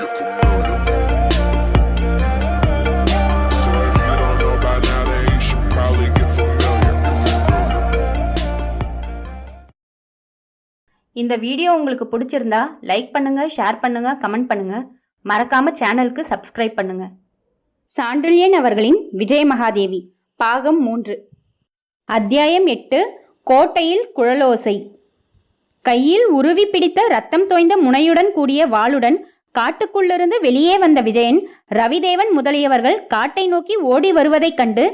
get familiar. So if you don't know by now, then you should probably get familiar. இந்த video உங்களுக்கு பிடிச்சிருந்தா like பண்ணுங்க, share பண்ணுங்க, comment பண்ணுங்க. மறக்காம சேனலுக்கு சப்ஸ்கிரைப் பண்ணுங்க. சாண்டில்யன் அவர்களின் விஜயமகாதேவி பாகம் 3 அத்தியாயம் 8 கோட்டையில் குழலோசை. கையில் உருவி பிடித்த ரத்தம் தோய்ந்த முனையுடன் கூடிய வாளுடன் காட்டுக்குள்ளிருந்து வெளியே வந்த விஜயன் ரவிதேவன் முதலியவர்கள் காட்டை நோக்கி ஓடி வருவதைக் கண்டு,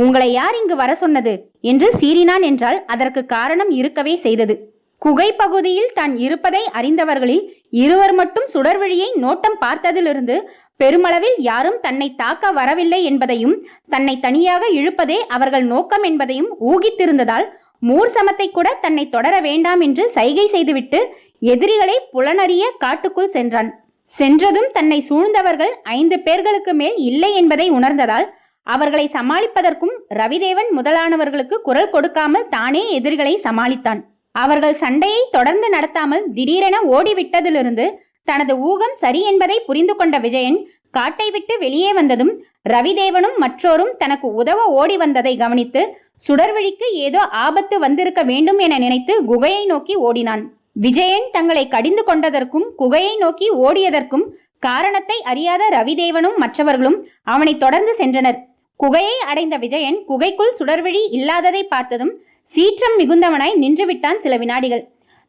உங்களை யார் இங்கு வர சொன்னது என்று சீறினான். என்றால் அதற்கு காரணம் இருக்கவே செய்தது. குகை பகுதியில் தான் இருப்பதை அறிந்தவர்களில் இருவர் மட்டும் சுடர்விழியை நோட்டம் பார்த்ததிலிருந்து பெருமளவில் யாரும் தன்னை தாக்க வரவில்லை என்பதையும் தன்னை தனியாக இழுப்பதே அவர்கள் நோக்கம் என்பதையும் ஊகித்திருந்ததால் மூர் சமத்தை கூட தன்னை தொடர வேண்டாம் என்று சைகை செய்துவிட்டு எதிரிகளை புலனறிய காட்டுக்குள் சென்றான். சென்றதும் தன்னை சூழ்ந்தவர்கள் 5 பேர்களுக்கு மேல் இல்லை என்பதை உணர்ந்ததால் அவர்களை சமாளிப்பதற்கும் ரவிதேவன் முதலானவர்களுக்கு குரல் கொடுக்காமல் தானே எதிரிகளை சமாளித்தான். அவர்கள் சண்டையை தொடர்ந்து நடத்தாமல் திடீரென ஓடிவிட்டதிலிருந்து தனது ஊகம் சரி என்பதை புரிந்து கொண்ட விஜயன் காட்டை விட்டு வெளியே வந்ததும் ரவிதேவனும் மற்றோரும் தனக்கு உதவ ஓடி வந்ததை கவனித்து சுடர்விழிக்கு ஏதோ ஆபத்து வந்திருக்க வேண்டும் என நினைத்து குகையை நோக்கி ஓடினான். விஜயன் தங்களை கடிந்து கொண்டதற்கும் குகையை நோக்கி ஓடியதற்கும் காரணத்தை அறியாத ரவிதேவனும் மற்றவர்களும் அவனை தொடர்ந்து சென்றனர். குகையை அடைந்த விஜயன் குகைக்குள் சுடர்விழி இல்லாததை பார்த்ததும் சீற்றம் மிகுந்தவனாய் நின்றுவிட்டான் சில வினாடிகள்.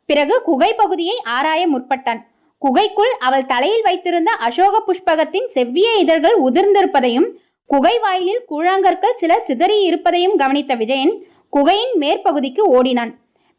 பிறகு குகை பகுதியை ஆராய முற்பட்டான். குகைக்குள் அவள் தலையில் வைத்திருந்த அசோக புஷ்பகத்தின் செவ்விய இதழ்கள் உதிர்ந்திருப்பதையும் குகை வாயிலில் கூழாங்கற்கள் சில சிதறி இருப்பதையும் கவனித்த விஜயன் குகையின் மேற்பகுதிக்கு ஓடினான்.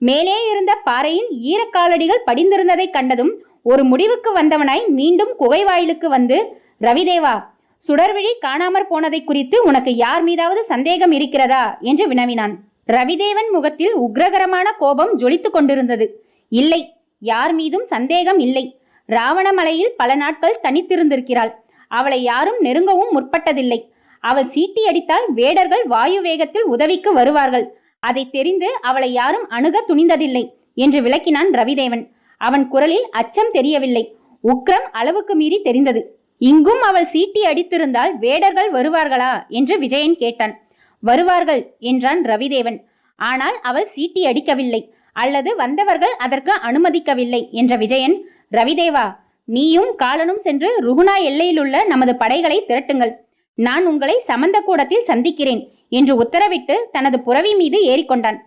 மேலே இருந்த பாறையில் ஈரக்காலடிகள் படிந்திருந்ததை கண்டதும் ஒரு முடிவுக்கு வந்தவனாய் மீண்டும் குகை வாயிலுக்கு வந்து, ரவிதேவா, சுடர்விழி காணாமற் போனதை குறித்து உனக்கு யார் மீதாவது சந்தேகம் இருக்கிறதா என்று வினவினான். ரவிதேவன் முகத்தில் உக்ரகரமான கோபம் ஜொலித்துக் கொண்டிருந்தது. இல்லை, யார் மீதும் சந்தேகம் இல்லை. ராவணமலையில் பல நாட்கள் தனித்திருந்திருக்கிறாள். அவளை யாரும் நெருங்கவும் முற்பட்டதில்லை. அவள் சீட்டி அடித்தால் வேடர்கள் வாயு வேகத்தில் உதவிக்கு வருவார்கள். அதை தெரிந்து அவளை யாரும் அணுக துணிந்ததில்லை என்று விளக்கினான் ரவிதேவன். அவன் குரலில் அச்சம் தெரியவில்லை, உக்ரம் அளவுக்கு மீறி தெரிந்தது. இங்கும் அவள் சீட்டி அடித்திருந்தால் வேடர்கள் வருவார்களா என்று விஜயன் கேட்டான். வருவார்கள் என்றான் ரவிதேவன். ஆனால் அவள் சீட்டி அடிக்கவில்லை, அல்லது வந்தவர்கள் அதற்கு அனுமதிக்கவில்லை என்ற விஜயன், ரவிதேவா, நீயும் காலனும் சென்று ருகுணா எல்லையிலுள்ள நமது படைகளை திரட்டுங்கள். நான் உங்களை சமந்த கூடத்தில் சந்திக்கிறேன் என்று உத்தரவிட்டு தனது புரவி மீது ஏறிக்கொண்டான்.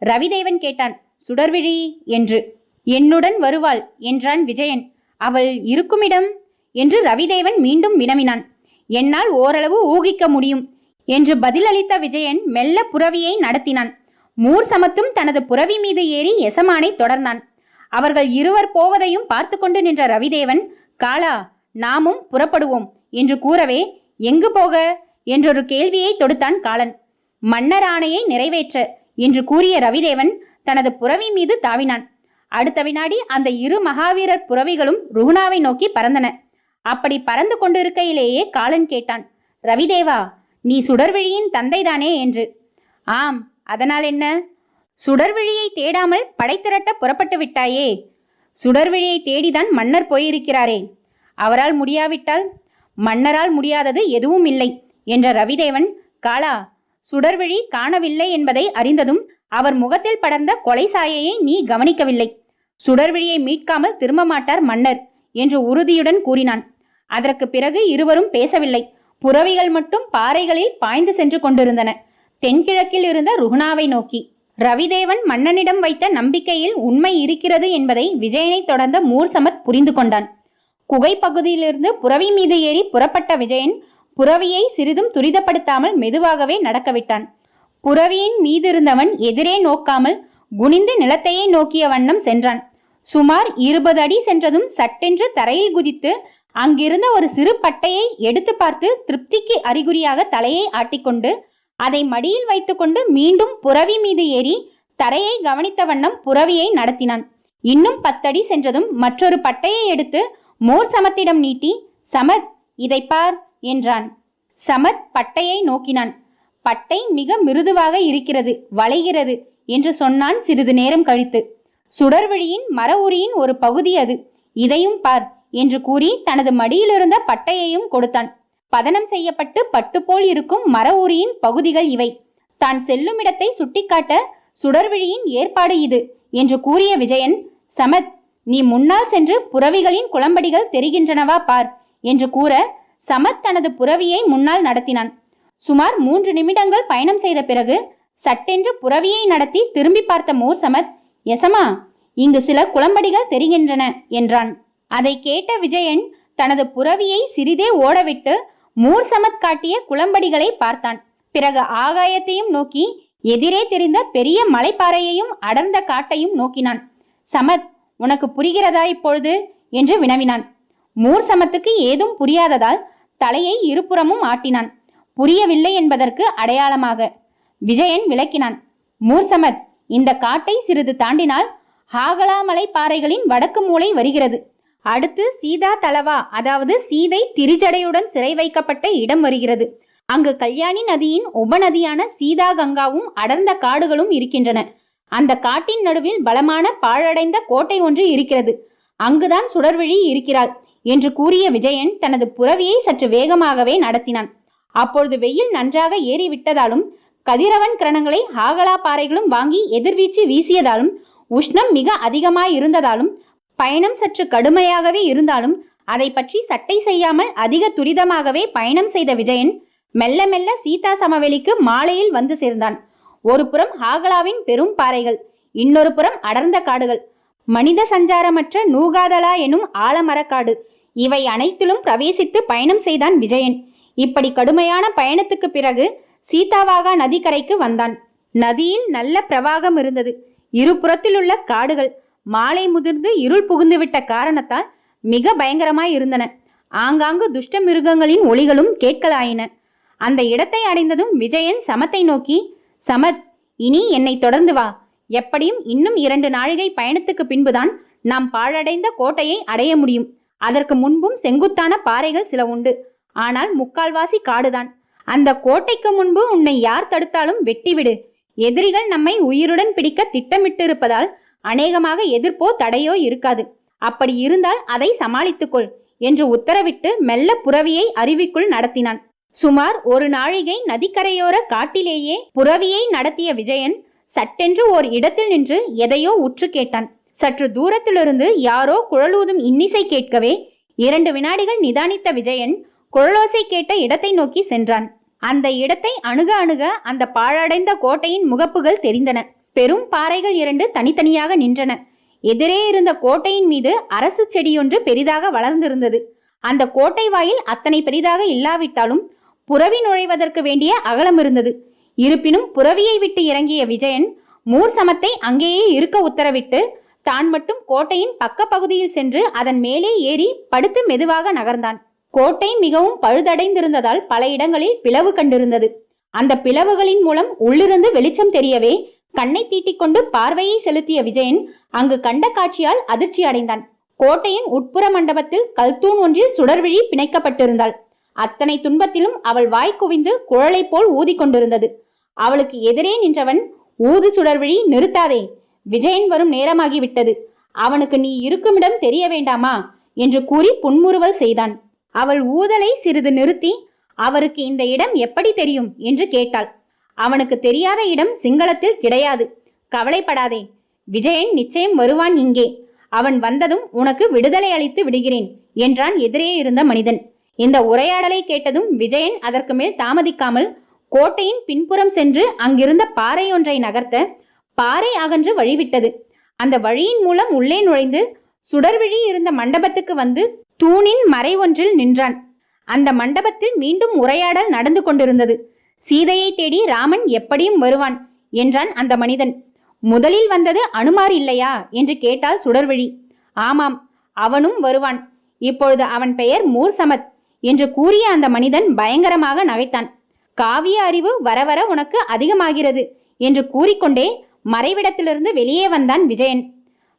ரவிதேவன் கேட்டான், சுடர்விழி என்று. என்னுடன் வருவாள் என்றான் விஜயன். அவள் இருக்குமிடம் என்று ரவிதேவன் மீண்டும் வினவினான். என்னால் ஓரளவு ஊகிக்க முடியும் என்று பதிலளித்த விஜயன் மெல்ல புரவியை நடத்தினான். மூர் சமத்தும் தனது புரவி மீது ஏறி எசமானை தொடர்ந்தான். அவர்கள் இருவர் போவதையும் பார்த்து கொண்டு நின்ற ரவிதேவன், காலா, நாமும் புறப்படுவோம் என்று கூறவே, எங்கு போக என்றொரு கேள்வியை தொடுத்தான் காலன். மன்னர் ஆணையை நிறைவேற்ற என்று கூறிய ரவிதேவன் தனது புரவி மீது தாவினான். அடுத்த வினாடி அந்த 2 மகாவீரர் புரவிகளும் ருகுணாவை நோக்கி பறந்தன. அப்படி பறந்து கொண்டிருக்கையிலேயே காலன் கேட்டான், ரவிதேவா, நீ சுடர்விழியின் தந்தைதானே என்று. ஆம், அதனால் என்ன? சுடர்விழியை தேடாமல் படை திரட்ட புறப்பட்டு விட்டாயே. சுடர்விழியை தேடிதான் மன்னர் போயிருக்கிறாரே. அவரால் முடியாவிட்டால்? மன்னரால் முடியாதது எதுவும் இல்லை என்ற ரவிதேவன், காலா, சுடர்விழி காணவில்லை என்பதை அறிந்ததும் அவர் முகத்தில் படர்ந்த கொலை சாயையை நீ கவனிக்கவில்லை. சுடர்விழியை மீட்காமல் திரும்ப மாட்டார் மன்னர் என்று உறுதியுடன் கூறினான். அதற்கு பிறகு இருவரும் பேசவில்லை. புறவிகள் மட்டும் பாறைகளில் பாய்ந்து சென்று கொண்டிருந்தன, தென்கிழக்கில் இருந்த ருகுணாவை நோக்கி. ரவிதேவன் மன்னனிடம் வைத்த நம்பிக்கையில் உண்மை இருக்கிறது என்பதை விஜயனை தொடர்ந்த மூர் சமத் புரிந்து கொண்டான். குகை பகுதியிலிருந்து புரவி மீது ஏறி புறப்பட்ட விஜயன் புரவியை சிறிதும் துரிதப்படுத்தாமல் மெதுவாகவே நடக்கவிட்டான். புரவியின் மீதிருந்தவன் எதிரே நோக்காமல் குனிந்து நிலத்தையே நோக்கிய வண்ணம் சென்றான். சுமார் 20 அடி சென்றதும் சட்டென்று தரையில் குதித்து அங்கிருந்த ஒரு சிறு பட்டையை எடுத்து பார்த்து திருப்திக்கு அறிகுறியாக தலையை ஆட்டிக்கொண்டு அதை மடியில் வைத்துக்கொண்டு மீண்டும் புரவி மீது ஏறி தரையை கவனித்த வண்ணம் புரவியை நடத்தினான். இன்னும் 10 அடி சென்றதும் மற்றொரு பட்டையை எடுத்து மோர் சமத்திடம் நீட்டி, சமத், இதை பார் என்றான். சமத் பட்டையை நோக்கினான். பட்டை மிக மிருதுவாக இருக்கிறது, வளைகிறது என்று சொன்னான் சிறிது நேரம் கழித்து. சுடர்விழியின் மர உரியின் ஒரு பகுதி அது, இதையும் பார் என்று கூறி தனது மடியிலிருந்த பட்டையையும் கொடுத்தான். பதனம் செய்யப்பட்டு பட்டு போல் இருக்கும் மர உரியின் பகுதிகள் இவை. தான் செல்லும் இடத்தை சுட்டிக்காட்ட சுடர்விழியின் ஏற்பாடு இது என்று கூறிய விஜயன், சமத், நீ முன்னால் சென்று புறவிகளின் குளம்படிகள் தெரிகின்றனவா பார் என்று கூற சமத் தனது புறவியை முன்னால் நடத்தினான். சுமார் 3 நிமிடங்கள் பயணம் செய்த பிறகு சட்டென்று புறவியை நடத்தி திரும்பி பார்த்த மூர் சமத், எசமா, இங்கு சில குளம்படிகள் தெரிகின்றன என்றான். அதை கேட்ட விஜயன் தனது புறவியை சிறிதே ஓடவிட்டு மூர் சமத் காட்டிய குளம்படிகளை பார்த்தான். பிறகு ஆகாயத்தையும் நோக்கி எதிரே தெரிந்த பெரிய மலைப்பாறையையும் அடர்ந்த காட்டையும் நோக்கினான். சமத், உனக்கு புரிகிறதா இப்பொழுது என்று வினவினான். மூர் சமத்துக்கு ஏதும் புரியாததால் தலையை இருபுறமும் ஆட்டினான், புரியவில்லை என்பதற்கு அடையாளமாக. விஜயன் விளக்கினான். மூர் சமத், இந்த காட்டை சிறிது தாண்டினால் ஹாகலாமலை பாறைகளின் வடக்கு மூலை வருகிறது. அடுத்து சீதா தலவா, அதாவது சீதை திரிஜடையுடன் சிறை வைக்கப்பட்ட இடம் வருகிறது. அங்கு கல்யாணி நதியின் உபநதியான சீதா கங்காவும் அடர்ந்த காடுகளும் இருக்கின்றன. அந்த காட்டின் நடுவில் பலமான பாழடைந்த கோட்டை ஒன்று இருக்கிறது. அங்குதான் சுடர்விழி இருக்கிறாள் என்று கூறிய விஜயன் தனது புறவியை சற்று வேகமாகவே நடத்தினான். அப்பொழுது வெயில் நன்றாக ஏறிவிட்டதாலும் கதிரவன் கிரணங்களை ஹாகலா பாறைகளும் வாங்கி எதிர்வீச்சு வீசியதாலும் உஷ்ணம் மிக அதிகமாய் இருந்ததாலும் பயணம் சற்று கடுமையாகவே இருந்தாலும் அதை பற்றி சட்டை செய்யாமல் அதிக துரிதமாகவே பயணம் செய்த விஜயன் மெல்ல மெல்ல சீதா சமவெளிக்கு மாலையில் வந்து சேர்ந்தான். ஒரு புறம் ஹாகலாவின் பெரும் பாறைகள், இன்னொரு புறம் அடர்ந்த காடுகள், மனித சஞ்சாரமற்ற நூகாதலா எனும் ஆலமரக்காடு, இவை அனைத்திலும் பிரவேசித்து பயணம் செய்தான் விஜயன். இப்படி கடுமையான பயணத்துக்கு பிறகு சீதாவாகா நதிக்கரைக்கு வந்தான். நதியில் நல்ல பிரவாகம் இருந்தது. இருபுறத்திலுள்ள காடுகள் மாலை முதிர்ந்து இருள் புகுந்துவிட்ட காரணத்தால் மிக பயங்கரமாய் இருந்தன. ஆங்காங்கு துஷ்ட மிருகங்களின் ஒலிகளும் கேட்கலாயின. அந்த இடத்தை அடைந்ததும் விஜயன் சமத்தை நோக்கி, சமத், இனி என்னை தொடர்ந்து வா. எப்படியும் இன்னும் 2 நாழிகை பயணத்துக்கு பின்புதான் நாம் பாழடைந்த கோட்டையை அடைய முடியும். அதற்கு முன்பும் செங்குத்தான பாறைகள் சில உண்டு. ஆனால் முக்கால்வாசி காடுதான். அந்த கோட்டைக்கு முன்பு உன்னை யார் தடுத்தாலும் வெட்டிவிடு. எதிரிகள் நம்மை உயிருடன் பிடிக்க திட்டமிட்டிருப்பதால் அநேகமாக எதிர்ப்போ தடையோ இருக்காது. அப்படி இருந்தால் அதை சமாளித்துக்கொள் என்று உத்தரவிட்டு மெல்ல புறவியை அருவிக்குள் நடத்தினான். சுமார் 1 நாழிகை நதிக்கரையோர காட்டிலேயே புறவியை நடத்திய விஜயன் சட்டென்று ஓர் இடத்தில் நின்று எதையோ உற்று கேட்டான். சற்று தூரத்திலிருந்து யாரோ குழலூதும் இன்னிசை கேட்கவே 2 வினாடிகள் நிதானித்த விஜயன் குழலோசை கேட்ட இடத்தை நோக்கி சென்றான். அந்த இடத்தை அணுக அணுக அந்த பாழடைந்த கோட்டையின் முகப்புகள் தெரிந்தன. பெரும் பாறைகள் 2 தனித்தனியாக நின்றன. எதிரே இருந்த கோட்டையின் மீது அரசு செடியொன்று பெரிதாக வளர்ந்திருந்தது. அந்த கோட்டை வாயில் அத்தனை பெரிதாக இல்லாவிட்டாலும் புறவி நுழைவதற்கு வேண்டிய அகலம் இருந்தது. இருப்பினும் புறவியை விட்டு இறங்கிய விஜயன் மூர் சமத்தை அங்கேயே இருக்க உத்தரவிட்டு தான் மட்டும் கோட்டையின் பக்க பகுதியில் சென்று அதன் மேலே ஏறி படுத்து மெதுவாக நகர்ந்தான். கோட்டை மிகவும் பழுதடைந்திருந்ததால் பல இடங்களில் பிளவு கண்டிருந்தது. அந்த பிளவுகளின் மூலம் உள்ளிருந்து வெளிச்சம் தெரியவே கண்ணை தீட்டிக்கொண்டு பார்வையை செலுத்திய விஜயன் அங்கு கண்ட காட்சியால் அதிர்ச்சி அடைந்தான். கோட்டையின் உட்புற மண்டபத்தில் கல்தூண் ஒன்றில் சுடர்விழி பிணைக்கப்பட்டிருந்தாள். அத்தனை துன்பத்திலும் அவள் வாய் குவிந்து குழலை போல் ஊதிக்கொண்டிருந்தது. அவளுக்கு எதிரே நின்றவன், ஊது சுடர்விழி, நிறுத்தாதே, விஜயன் வரும் நேரமாகிவிட்டது. அவனுக்கு நீ இருக்குமிடம் தெரிய வேண்டாமா என்று கூறி புன்முறுவல் செய்தான். அவள் ஊதலை சிறிது நிறுத்தி, அவருக்கு இந்த இடம் எப்படி தெரியும் என்று கேட்டாள். அவனுக்கு தெரியாத இடம் சிங்களத்தில் கிடையாது, கவலைப்படாதே, விஜயன் நிச்சயம் வருவான் இங்கே. அவன் வந்ததும் உனக்கு விடுதலை அளித்து விடுகிறேன் என்றான் எதிரே இருந்த மனிதன். இந்த உரையாடலை கேட்டதும் விஜயன் அதற்கு மேல் தாமதிக்காமல் கோட்டையின் பின்புறம் சென்று அங்கிருந்த பாறை ஒன்றை நகர்த்த பாறை அகன்று வழிவிட்டது. அந்த வழியின் மூலம் உள்ளே நுழைந்து சுடர்விழி இருந்த மண்டபத்துக்கு வந்து தூணின் மறை ஒன்றில் நின்றான். அந்த மண்டபத்தில் மீண்டும் உரையாடல் நடந்து கொண்டிருந்தது. சீதையை தேடி ராமன் எப்படியும் வருவான் என்றான் அந்த மனிதன். முதலில் வந்தது அனுமார் இல்லையா என்று கேட்டாள் சுடர்விழி. ஆமாம், அவனும் வருவான். இப்பொழுது அவன் பெயர் மூர் சமத் என்று கூறிய அந்த மனிதன் பயங்கரமாக நகைத்தான். காவிய அறிவு வர வர உனக்கு அதிகமாகிறது என்று கூறிக்கொண்டே மறைவிடத்திலிருந்து வெளியே வந்தான் விஜயன்.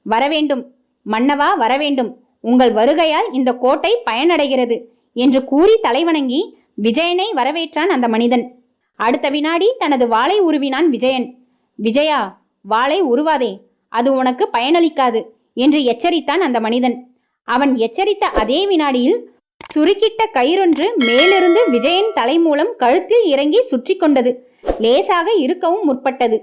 வரவேண்டும் மன்னவா, வரவேண்டும், உங்கள் வருகையால் இந்த கோட்டை பயனடைகிறது என்று கூறி தலைவணங்கி விஜயனை வரவேற்றான் அந்த மனிதன். அடுத்த வினாடி தனது வாளை உருவினான் விஜயன். விஜயா, வாளை உருவாதே, அது உனக்கு பயனளிக்காது என்று எச்சரித்தான் அந்த மனிதன். அவன் எச்சரித்த அதே வினாடியில் சுருக்கிட்ட கயிறொன்று மேலிருந்து விஜயன் தலை மூலம் கழுத்தில் இறங்கி சுற்றி கொண்டது. லேசாக இருக்கவும் முற்பட்டது.